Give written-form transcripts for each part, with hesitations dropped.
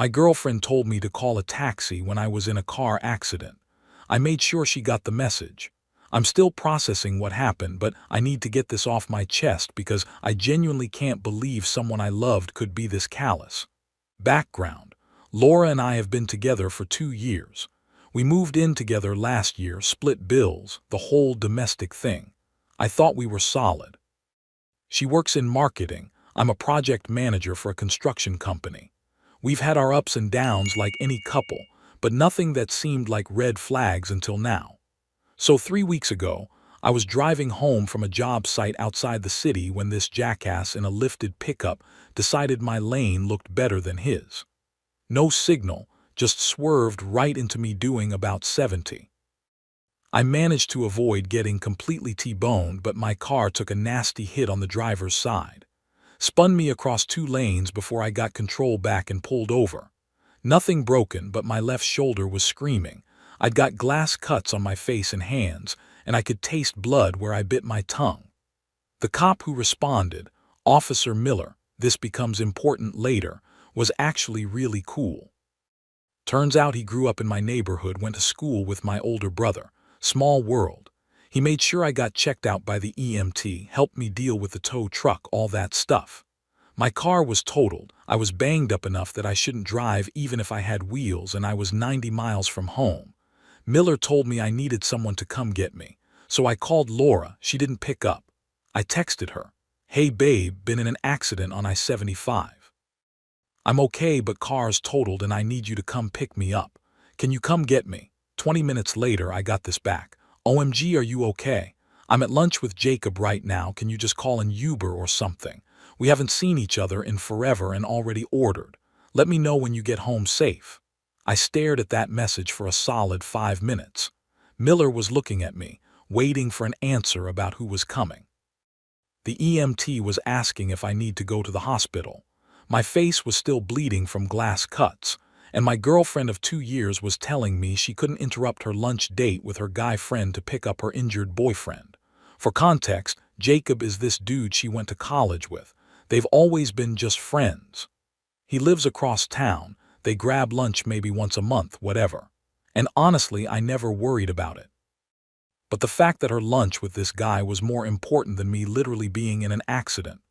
My girlfriend told me to call a taxi when I was in a car accident. I made sure she got the message. I'm still processing what happened, but I need to get this off my chest because I genuinely can't believe someone I loved could be this callous. Background: Laura and I have been together for 2 years. We moved in together last year, split bills, the whole domestic thing. I thought we were solid. She works in marketing. I'm a project manager for a construction company. We've had our ups and downs like any couple, but nothing that seemed like red flags until now. So 3 weeks ago, I was driving home from a job site outside the city when this jackass in a lifted pickup decided my lane looked better than his. No signal, just swerved right into me doing about 70. I managed to avoid getting completely T-boned, but my car took a nasty hit on the driver's side. Spun me across 2 lanes before I got control back and pulled over. Nothing broken, but my left shoulder was screaming. I'd got glass cuts on my face and hands, and I could taste blood where I bit my tongue. The cop who responded, Officer Miller, this becomes important later, was actually really cool. Turns out he grew up in my neighborhood, went to school with my older brother. Small world. He made sure I got checked out by the EMT, helped me deal with the tow truck, all that stuff. My car was totaled. I was banged up enough that I shouldn't drive even if I had wheels, and I was 90 miles from home. Miller told me I needed someone to come get me, so I called Laura. She didn't pick up. I texted her, "Hey babe, been in an accident on I-75. I'm okay, but car's totaled and I need you to come pick me up. Can you come get me?" 20 minutes later, I got this back. "OMG, are you okay? I'm at lunch with Jacob right now. Can you just call an Uber or something? We haven't seen each other in forever and already ordered. Let me know when you get home safe." I stared at that message for a solid 5 minutes. Miller was looking at me, waiting for an answer about who was coming. The EMT was asking if I need to go to the hospital. My face was still bleeding from glass cuts, and my girlfriend of 2 years was telling me she couldn't interrupt her lunch date with her guy friend to pick up her injured boyfriend. For context, Jacob is this dude she went to college with. They've always been just friends. He lives across town. They grab lunch maybe once a month, whatever. And honestly, I never worried about it. But the fact that her lunch with this guy was more important than me literally being in an accident,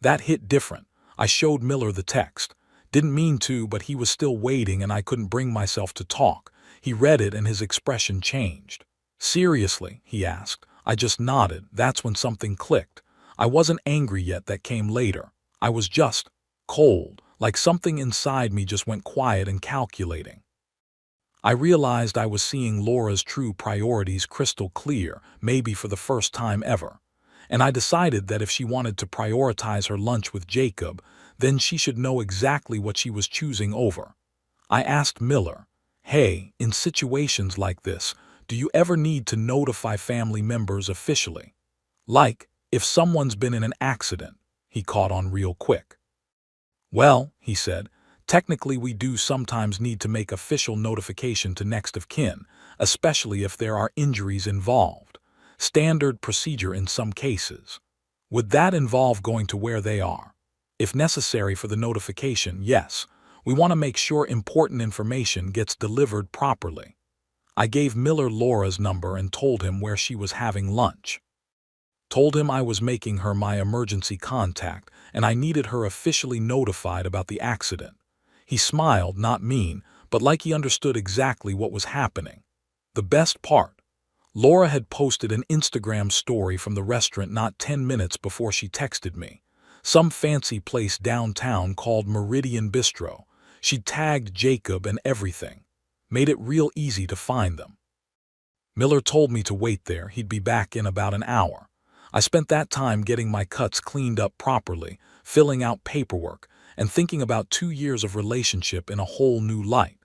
that hit different. I showed Miller the text. Didn't mean to, but he was still waiting and I couldn't bring myself to talk. He read it and his expression changed. "Seriously?" he asked. I just nodded. That's when something clicked. I wasn't angry yet, that came later. I was just cold, like something inside me just went quiet and calculating. I realized I was seeing Laura's true priorities crystal clear, maybe for the first time ever. And I decided that if she wanted to prioritize her lunch with Jacob, then she should know exactly what she was choosing over. I asked Miller, "Hey, in situations like this, do you ever need to notify family members officially? Like, if someone's been in an accident?" He caught on real quick. "Well," he said, "technically we do sometimes need to make official notification to next of kin, especially if there are injuries involved. Standard procedure in some cases. Would that involve going to where they are? If necessary for the notification, yes. We want to make sure important information gets delivered properly." I gave Miller Laura's number and told him where she was having lunch. Told him I was making her my emergency contact and I needed her officially notified about the accident. He smiled, not mean, but like he understood exactly what was happening. The best part: Laura had posted an Instagram story from the restaurant not 10 minutes before she texted me. Some fancy place downtown called Meridian Bistro. She'd tagged Jacob and everything. Made it real easy to find them. Miller told me to wait there. He'd be back in about an hour. I spent that time getting my cuts cleaned up properly, filling out paperwork, and thinking about 2 years of relationship in a whole new light.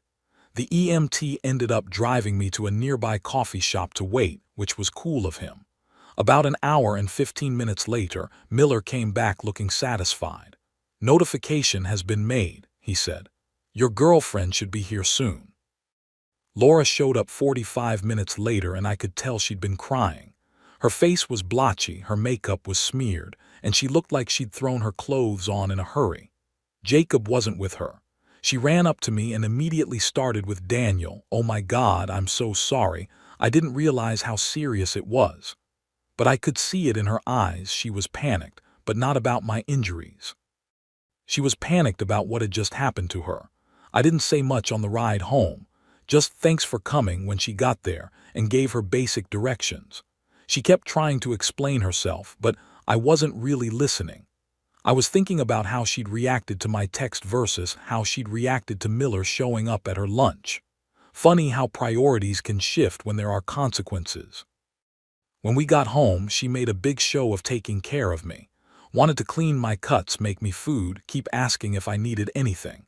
The EMT ended up driving me to a nearby coffee shop to wait, which was cool of him. About an hour and 15 minutes later, Miller came back looking satisfied. "Notification has been made," he said. "Your girlfriend should be here soon." Laura showed up 45 minutes later and I could tell she'd been crying. Her face was blotchy, her makeup was smeared, and she looked like she'd thrown her clothes on in a hurry. Jacob wasn't with her. She ran up to me and immediately started with Daniel. "Oh my God, I'm so sorry. I didn't realize how serious it was." But I could see it in her eyes. She was panicked, but not about my injuries. She was panicked about what had just happened to her. I didn't say much on the ride home, just thanks for coming when she got there, and gave her basic directions. She kept trying to explain herself, but I wasn't really listening. I was thinking about how she'd reacted to my text versus how she'd reacted to Miller showing up at her lunch. Funny how priorities can shift when there are consequences. When we got home, she made a big show of taking care of me. Wanted to clean my cuts, make me food, keep asking if I needed anything.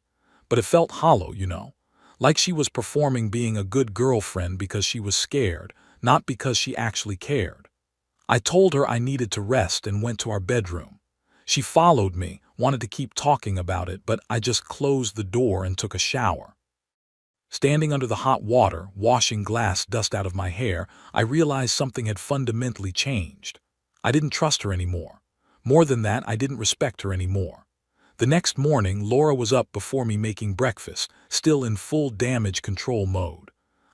But it felt hollow, like she was performing being a good girlfriend because she was scared, not because she actually cared. I told her I needed to rest and went to our bedroom. She followed me, wanted to keep talking about it, but I just closed the door and took a shower. Standing under the hot water, washing glass dust out of my hair, I realized something had fundamentally changed. I didn't trust her anymore. More than that, I didn't respect her anymore. The next morning, Laura was up before me making breakfast, still in full damage control mode.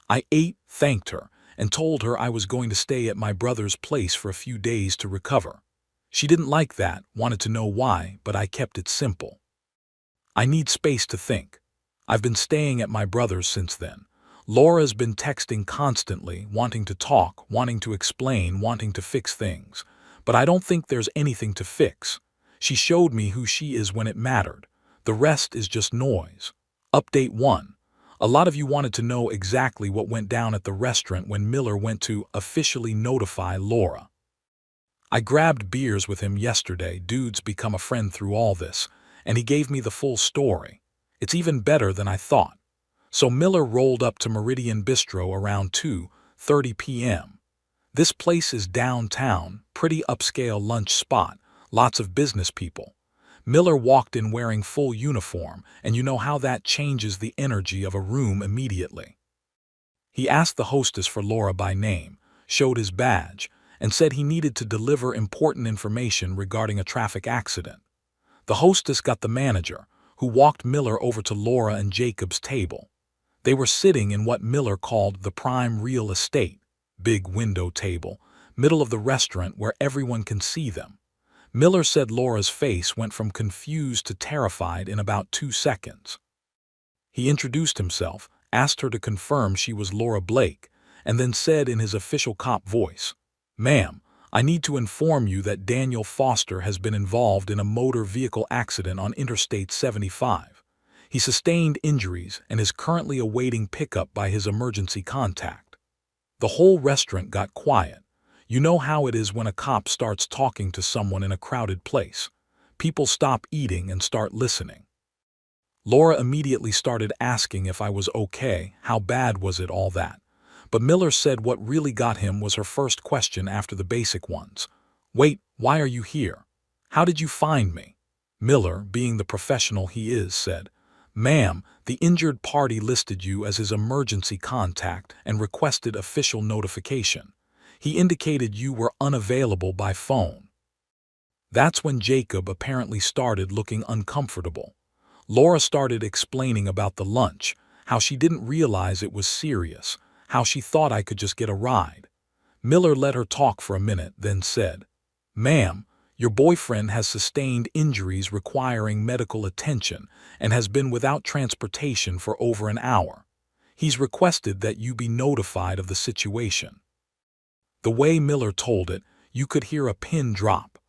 I ate, thanked her, and told her I was going to stay at my brother's place for a few days to recover. She didn't like that, wanted to know why, but I kept it simple. I need space to think. I've been staying at my brother's since then. Laura's been texting constantly, wanting to talk, wanting to explain, wanting to fix things. But I don't think there's anything to fix. She showed me who she is when it mattered. The rest is just noise. Update 1. A lot of you wanted to know exactly what went down at the restaurant when Miller went to officially notify Laura. I grabbed beers with him yesterday. Dude's become a friend through all this, and he gave me the full story. It's even better than I thought. So Miller rolled up to Meridian Bistro around 2:30 p.m. This place is downtown, pretty upscale lunch spot, lots of business people. Miller walked in wearing full uniform, and you know how that changes the energy of a room immediately. He asked the hostess for Laura by name, showed his badge, and said he needed to deliver important information regarding a traffic accident. The hostess got the manager, who walked Miller over to Laura and Jacob's table. They were sitting in what Miller called the prime real estate, big window table, middle of the restaurant where everyone can see them. Miller said Laura's face went from confused to terrified in about 2 seconds. He introduced himself, asked her to confirm she was Laura Blake, and then said in his official cop voice, "Ma'am, I need to inform you that Daniel Foster has been involved in a motor vehicle accident on Interstate 75. He sustained injuries and is currently awaiting pickup by his emergency contact." The whole restaurant got quiet. You know how it is when a cop starts talking to someone in a crowded place. People stop eating and start listening. Laura immediately started asking if I was okay, how bad was it, all that. But Miller said what really got him was her first question after the basic ones. "Wait, why are you here? How did you find me?" Miller, being the professional he is, said, "Ma'am, the injured party listed you as his emergency contact and requested official notification. He indicated you were unavailable by phone." That's when Jacob apparently started looking uncomfortable. Laura started explaining about the lunch, how she didn't realize it was serious, how she thought I could just get a ride. Miller let her talk for a minute, then said, "Ma'am, your boyfriend has sustained injuries requiring medical attention and has been without transportation for over an hour. He's requested that you be notified of the situation." The way Miller told it, you could hear a pin drop.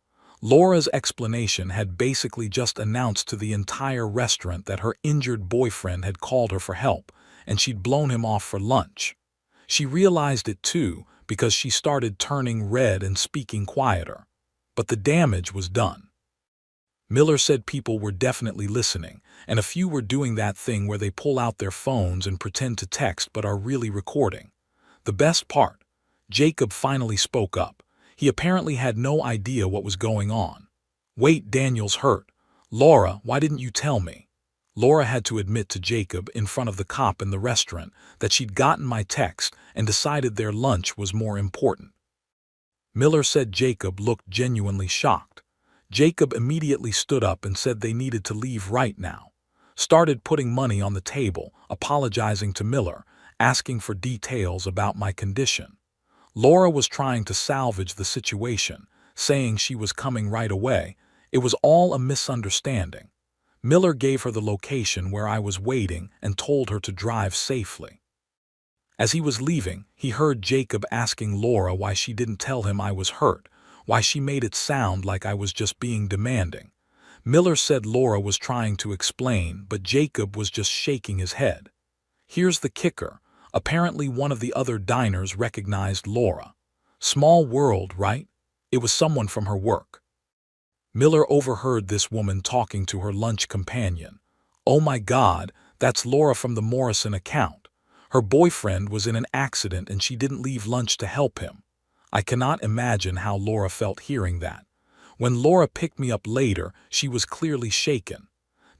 Laura's explanation had basically just announced to the entire restaurant that her injured boyfriend had called her for help, and she'd blown him off for lunch. She realized it too, because she started turning red and speaking quieter. But the damage was done. Miller said people were definitely listening, and a few were doing that thing where they pull out their phones and pretend to text but are really recording. The best part, Jacob finally spoke up. He apparently had no idea what was going on. "Wait, Daniel's hurt. Laura, why didn't you tell me?" Laura had to admit to Jacob in front of the cop in the restaurant that she'd gotten my text and decided their lunch was more important. Miller said Jacob looked genuinely shocked. Jacob immediately stood up and said they needed to leave right now. Started putting money on the table, apologizing to Miller, asking for details about my condition. Laura was trying to salvage the situation, saying she was coming right away. It was all a misunderstanding. Miller gave her the location where I was waiting and told her to drive safely. As he was leaving, he heard Jacob asking Laura why she didn't tell him I was hurt, why she made it sound like I was just being demanding. Miller said Laura was trying to explain, but Jacob was just shaking his head. Here's the kicker. Apparently one of the other diners recognized Laura. Small world, right? It was someone from her work. Miller overheard this woman talking to her lunch companion. Oh my God, that's Laura from the Morrison account. Her boyfriend was in an accident and she didn't leave lunch to help him. I cannot imagine how Laura felt hearing that. When Laura picked me up later, she was clearly shaken.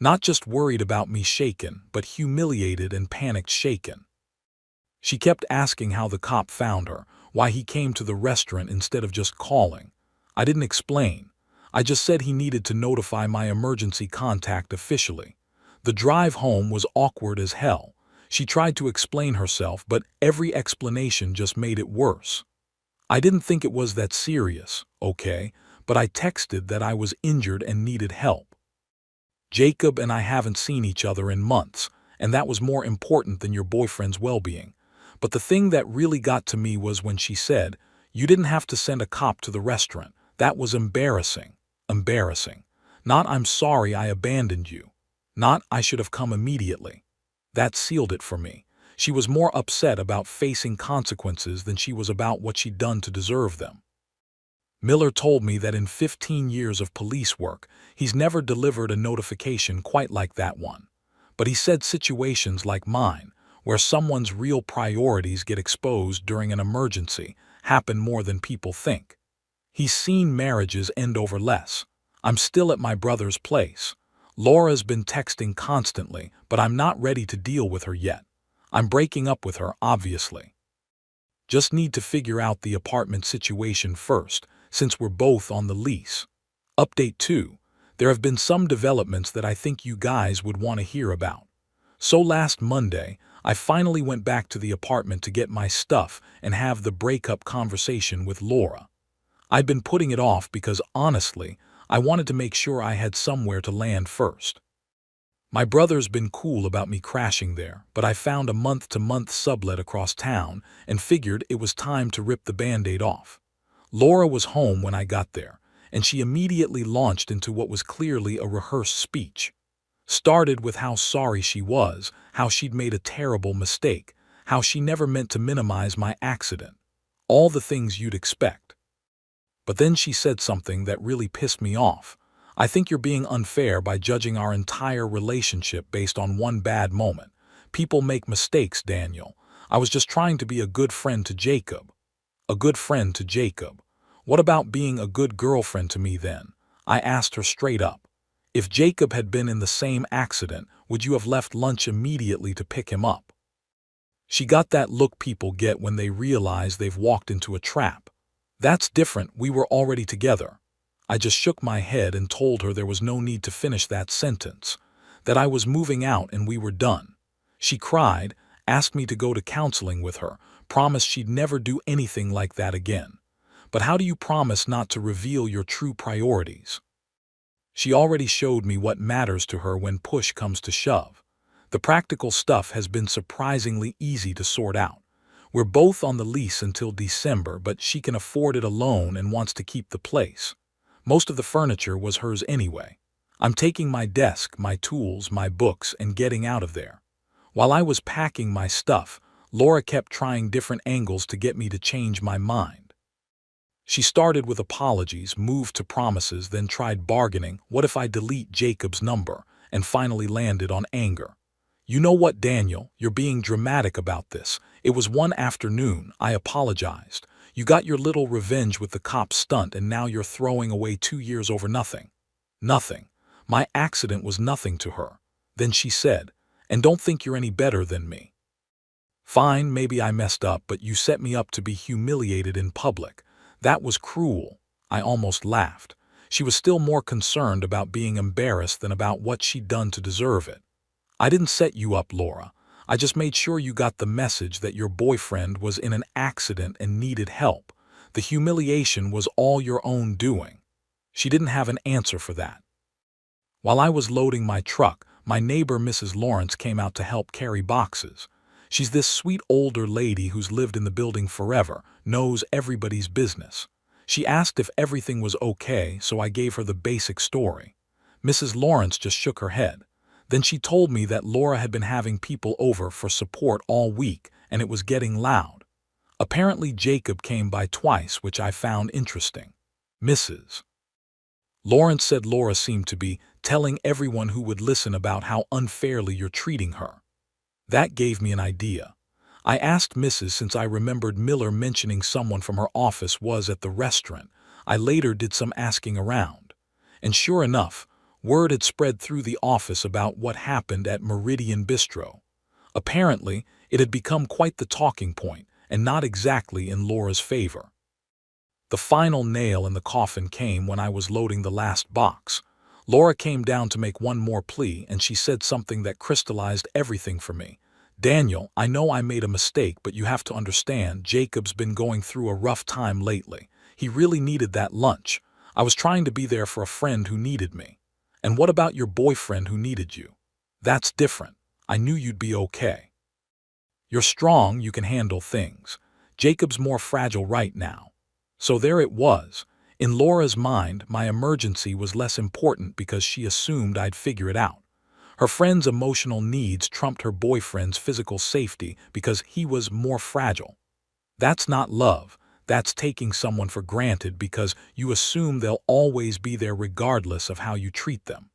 Not just worried about me shaken, but humiliated and panicked shaken. She kept asking how the cop found her, why he came to the restaurant instead of just calling. I didn't explain. I just said he needed to notify my emergency contact officially. The drive home was awkward as hell. She tried to explain herself, but every explanation just made it worse. I didn't think it was that serious, okay, but I texted that I was injured and needed help. Jacob and I haven't seen each other in months, and that was more important than your boyfriend's well-being. But the thing that really got to me was when she said, "You didn't have to send a cop to the restaurant. That was embarrassing." Embarrassing. Not "I'm sorry I abandoned you." Not "I should have come immediately." That sealed it for me. She was more upset about facing consequences than she was about what she'd done to deserve them. Miller told me that in 15 years of police work, he's never delivered a notification quite like that one. But he said situations like mine, where someone's real priorities get exposed during an emergency, happen more than people think. He's seen marriages end over less. I'm still at my brother's place. Laura's been texting constantly, but I'm not ready to deal with her yet. I'm breaking up with her, obviously. Just need to figure out the apartment situation first, since we're both on the lease. Update 2. There have been some developments that I think you guys would want to hear about. So last Monday, I finally went back to the apartment to get my stuff and have the breakup conversation with Laura. I'd been putting it off because, honestly, I wanted to make sure I had somewhere to land first. My brother's been cool about me crashing there, but I found a month-to-month sublet across town and figured it was time to rip the Band-Aid off. Laura was home when I got there, and she immediately launched into what was clearly a rehearsed speech. Started with how sorry she was, how she'd made a terrible mistake, how she never meant to minimize my accident. All the things you'd expect. But then she said something that really pissed me off. "I think you're being unfair by judging our entire relationship based on one bad moment. People make mistakes, Daniel. I was just trying to be a good friend to Jacob." A good friend to Jacob. What about being a good girlfriend to me then? I asked her straight up. If Jacob had been in the same accident, would you have left lunch immediately to pick him up? She got that look people get when they realize they've walked into a trap. That's different, we were already together. I just shook my head and told her there was no need to finish that sentence, that I was moving out and we were done. She cried, asked me to go to counseling with her, promised she'd never do anything like that again. But how do you promise not to reveal your true priorities? She already showed me what matters to her when push comes to shove. The practical stuff has been surprisingly easy to sort out. We're both on the lease until December, but she can afford it alone and wants to keep the place. Most of the furniture was hers anyway. I'm taking my desk, my tools, my books, and getting out of there. While I was packing my stuff, Laura kept trying different angles to get me to change my mind. She started with apologies, moved to promises, then tried bargaining, what if I delete Jacob's number, and finally landed on anger. "You know what, Daniel, you're being dramatic about this. It was one afternoon, I apologized. You got your little revenge with the cop stunt and now you're throwing away 2 years over nothing." Nothing. My accident was nothing to her. Then she said, "And don't think you're any better than me." Fine, maybe I messed up, but you set me up to be humiliated in public. That was cruel. I almost laughed. She was still more concerned about being embarrassed than about what she'd done to deserve it. I didn't set you up, Laura. I just made sure you got the message that your boyfriend was in an accident and needed help. The humiliation was all your own doing." She didn't have an answer for that. While I was loading my truck, my neighbor Mrs. Lawrence came out to help carry boxes. She's this sweet older lady who's lived in the building forever, knows everybody's business. She asked if everything was okay, so I gave her the basic story. Mrs. Lawrence just shook her head. Then she told me that Laura had been having people over for support all week, and it was getting loud. Apparently Jacob came by twice, which I found interesting. Mrs. Lawrence said Laura seemed to be telling everyone who would listen about how unfairly you're treating her. That gave me an idea. I asked Mrs. since I remembered Miller mentioning someone from her office was at the restaurant. I later did some asking around. And sure enough, word had spread through the office about what happened at Meridian Bistro. Apparently, it had become quite the talking point, and not exactly in Laura's favor. The final nail in the coffin came when I was loading the last box. Laura came down to make one more plea, and she said something that crystallized everything for me. "Daniel, I know I made a mistake, but you have to understand, Jacob's been going through a rough time lately. He really needed that lunch. I was trying to be there for a friend who needed me. And what about your boyfriend who needed you? That's different. I knew you'd be okay. You're strong, you can handle things. Jacob's more fragile right now." So there it was. In Laura's mind, my emergency was less important because she assumed I'd figure it out. Her friend's emotional needs trumped her boyfriend's physical safety because he was more fragile. That's not love. That's taking someone for granted because you assume they'll always be there regardless of how you treat them.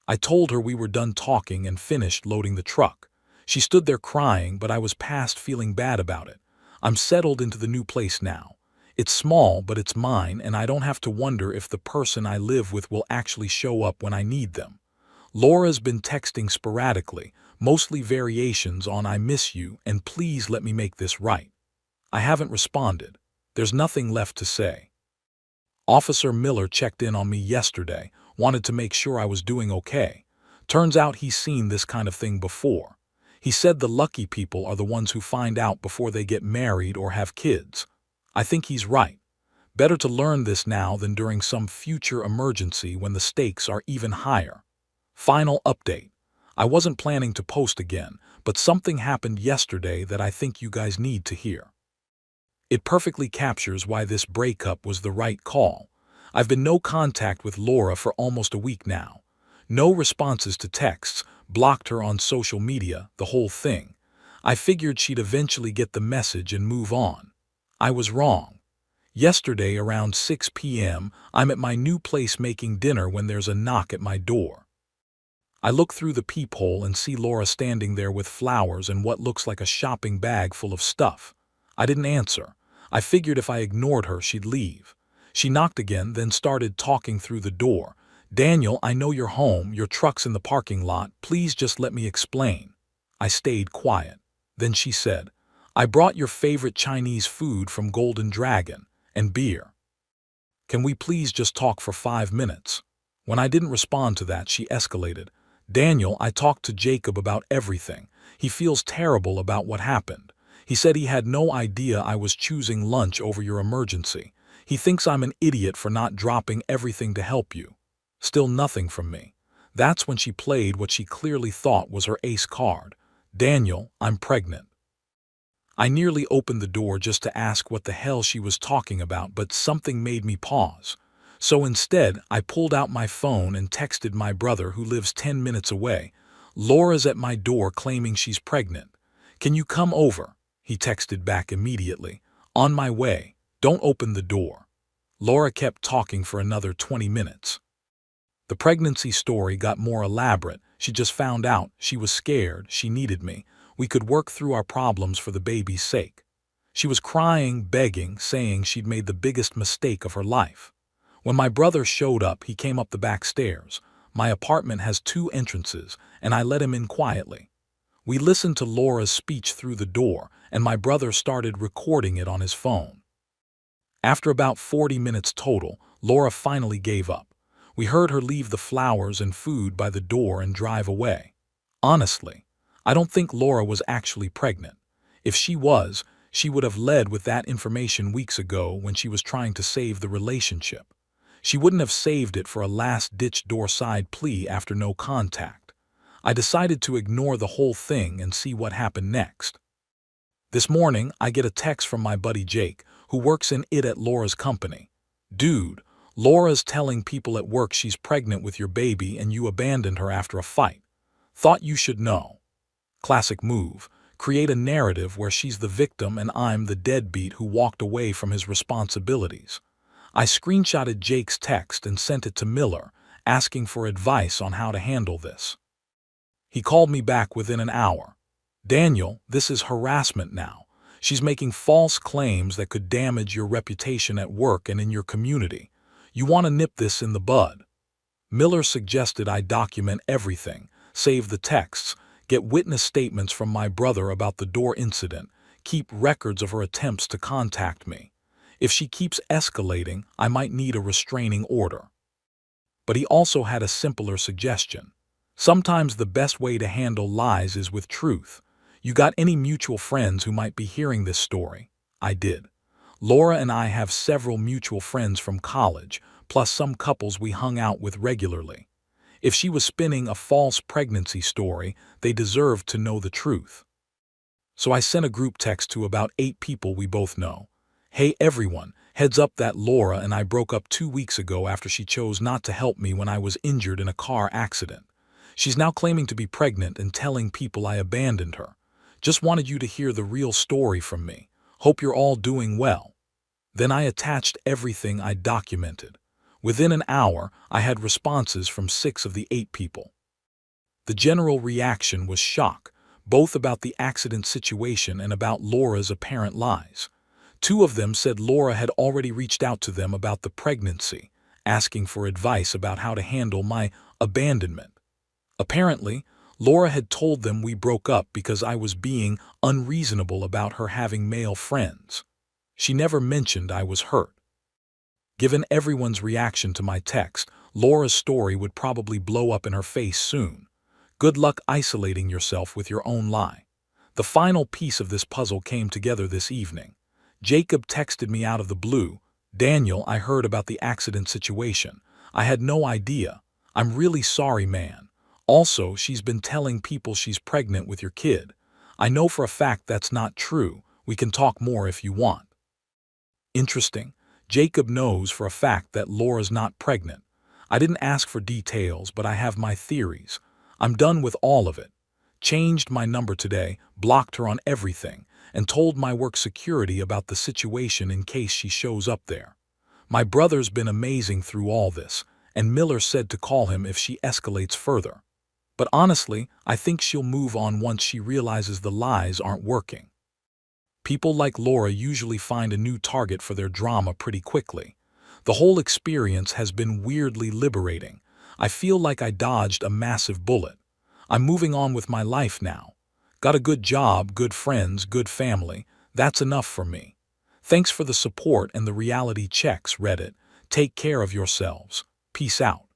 I told her we were done talking and finished loading the truck. She stood there crying, but I was past feeling bad about it. I'm settled into the new place now. It's small, but it's mine, and I don't have to wonder if the person I live with will actually show up when I need them. Laura's been texting sporadically, mostly variations on "I miss you" and "please let me make this right." I haven't responded. There's nothing left to say. Officer Miller checked in on me yesterday, wanted to make sure I was doing okay. Turns out he's seen this kind of thing before. He said the lucky people are the ones who find out before they get married or have kids. I think he's right. Better to learn this now than during some future emergency when the stakes are even higher. Final update. I wasn't planning to post again, but something happened yesterday that I think you guys need to hear. It perfectly captures why this breakup was the right call. I've been no contact with Laura for almost a week now. No responses to texts, blocked her on social media, the whole thing. I figured she'd eventually get the message and move on. I was wrong. Yesterday around 6 p.m., I'm at my new place making dinner when there's a knock at my door. I look through the peephole and see Laura standing there with flowers and what looks like a shopping bag full of stuff. I didn't answer. I figured if I ignored her, she'd leave. She knocked again, then started talking through the door. "Daniel, I know you're home, your truck's in the parking lot, please just let me explain." I stayed quiet. Then she said, "I brought your favorite Chinese food from Golden Dragon, and beer. Can we please just talk for 5 minutes?" When I didn't respond to that, she escalated. "Daniel, I talked to Jacob about everything. He feels terrible about what happened. He said he had no idea I was choosing lunch over your emergency. He thinks I'm an idiot for not dropping everything to help you." Still nothing from me. That's when she played what she clearly thought was her ace card. "Daniel, I'm pregnant." I nearly opened the door just to ask what the hell she was talking about, but something made me pause. So instead, I pulled out my phone and texted my brother who lives 10 minutes away. "Laura's at my door claiming she's pregnant. Can you come over?" He texted back immediately. "On my way. Don't open the door." Laura kept talking for another 20 minutes. The pregnancy story got more elaborate. She just found out, she was scared, she needed me. We could work through our problems for the baby's sake. She was crying, begging, saying she'd made the biggest mistake of her life. When my brother showed up, he came up the back stairs. My apartment has 2 entrances, and I let him in quietly. We listened to Laura's speech through the door, and my brother started recording it on his phone. After about 40 minutes total, Laura finally gave up. We heard her leave the flowers and food by the door and drive away. Honestly, I don't think Laura was actually pregnant. If she was, she would have led with that information weeks ago when she was trying to save the relationship. She wouldn't have saved it for a last-ditch door-side plea after no contact. I decided to ignore the whole thing and see what happened next. This morning, I get a text from my buddy Jake, who works in it at Laura's company. "Dude, Laura's telling people at work she's pregnant with your baby and you abandoned her after a fight. Thought you should know." Classic move. Create a narrative where she's the victim and I'm the deadbeat who walked away from his responsibilities. I screenshotted Jake's text and sent it to Miller, asking for advice on how to handle this. He called me back within an hour. "Daniel, this is harassment now. She's making false claims that could damage your reputation at work and in your community. You want to nip this in the bud." Miller suggested I document everything, save the texts, get witness statements from my brother about the door incident, keep records of her attempts to contact me. If she keeps escalating, I might need a restraining order. But he also had a simpler suggestion. Sometimes the best way to handle lies is with truth. "You got any mutual friends who might be hearing this story?" I did. Laura and I have several mutual friends from college, plus some couples we hung out with regularly. If she was spinning a false pregnancy story, they deserved to know the truth. So I sent a group text to about 8 people we both know. "Hey everyone, heads up that Laura and I broke up 2 weeks ago after she chose not to help me when I was injured in a car accident. She's now claiming to be pregnant and telling people I abandoned her. Just wanted you to hear the real story from me. Hope you're all doing well." Then I attached everything I documented. Within an hour, I had responses from 6 of the 8 people. The general reaction was shock, both about the accident situation and about Laura's apparent lies. 2 of them said Laura had already reached out to them about the pregnancy, asking for advice about how to handle my abandonment. Apparently, Laura had told them we broke up because I was being unreasonable about her having male friends. She never mentioned I was hurt. Given everyone's reaction to my text, Laura's story would probably blow up in her face soon. Good luck isolating yourself with your own lie. The final piece of this puzzle came together this evening. Jacob texted me out of the blue. "Daniel, I heard about the accident situation. I had no idea. I'm really sorry, man. Also, she's been telling people she's pregnant with your kid. I know for a fact that's not true. We can talk more if you want." Interesting. Jacob knows for a fact that Laura's not pregnant. I didn't ask for details, but I have my theories. I'm done with all of it. Changed my number today, blocked her on everything, and told my work security about the situation in case she shows up there. My brother's been amazing through all this, and Miller said to call him if she escalates further. But honestly, I think she'll move on once she realizes the lies aren't working. People like Laura usually find a new target for their drama pretty quickly. The whole experience has been weirdly liberating. I feel like I dodged a massive bullet. I'm moving on with my life now. Got a good job, good friends, good family. That's enough for me. Thanks for the support and the reality checks, Reddit. Take care of yourselves. Peace out.